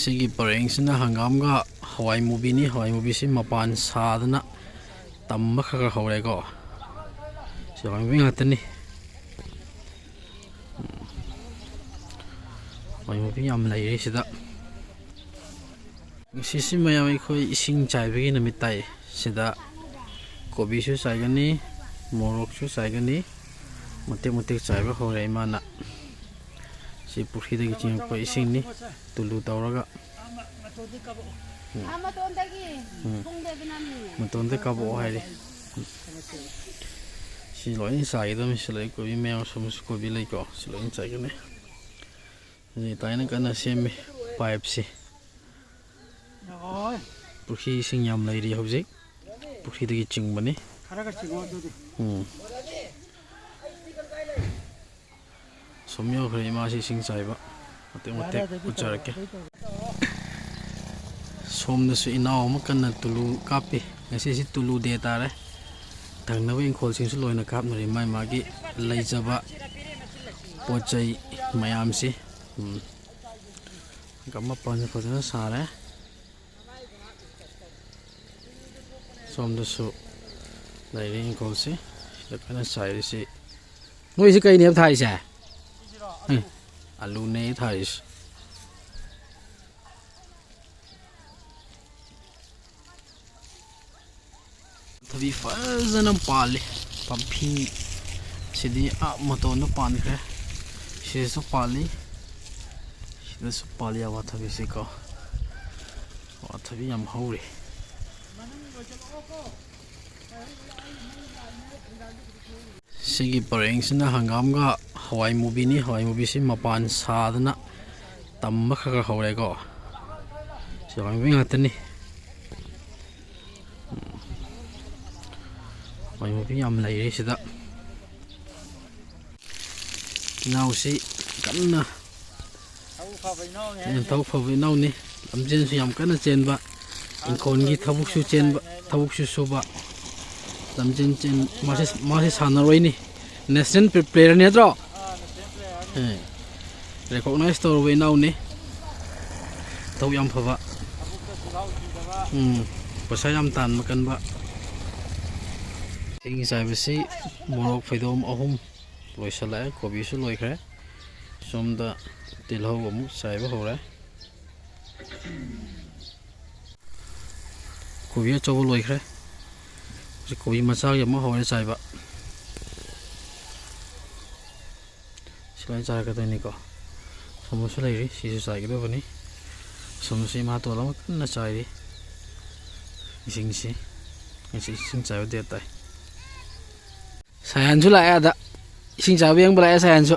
Sigi parengsina hangamga hawai mubi ni hawai mubi si mapan sadana tamma khaka hawai ko si hawai mubi ngatani hawai mubi yam lai re sida sisi mayam khoi ising chai begi namit tai sida kobi su sai gani morok su sai gani mate mate chai ba hawai mana si pukhi de ching ko ising ni tulu tawraga maton de kabo hai si loin sai dam si lai ko bi me sum ko bi lai ko si loin sai gane ni tai na kana sem pipe si pukhi ising yam lai ri hojik pukhi de ching bani somyo khre ma si sing sai ba mate mate ucharake somna su inaw ma kan tulu kapi ngasi si tulu de tare thangna wing khol sing su loina kap mari mai magi leijaba pochai mayam si gamma pan phojana sare somna su lairing khol si lakana sai si noi si kai ne thai sa alu ne thais thabi fazana pale pampi sidi a matona pan kre se so pali sida so pali awa thabi se ko wa thabi yam hauri sigi parengsina hangamga hawai mubi ni hawai mubi si mapan sadana tamma khaka hawai ko si hawai mubi ngatani hawai mubi yam lai re sida naw si kanna tau phawai naw ni lamjen su yam kana chen ba inkon gi thabuk su chen ba thabuk su so ba lamjen chen ma se sanaroi ni national player ne tro recognize to we now ni tau yam phawa pasa yam tan makan ba ing sai basi morok phaidom ahum loisala kobi su loi khre somda tilho amu sai ba hore kobi chobo loi khre kobi macha yam hore sai ba silai char ka ni ko somusu lai ri si su sai do bani somusi ma to lam na chai ri ising si ising chai de tai sayan su la ya da ising chai beng bla ya sayan su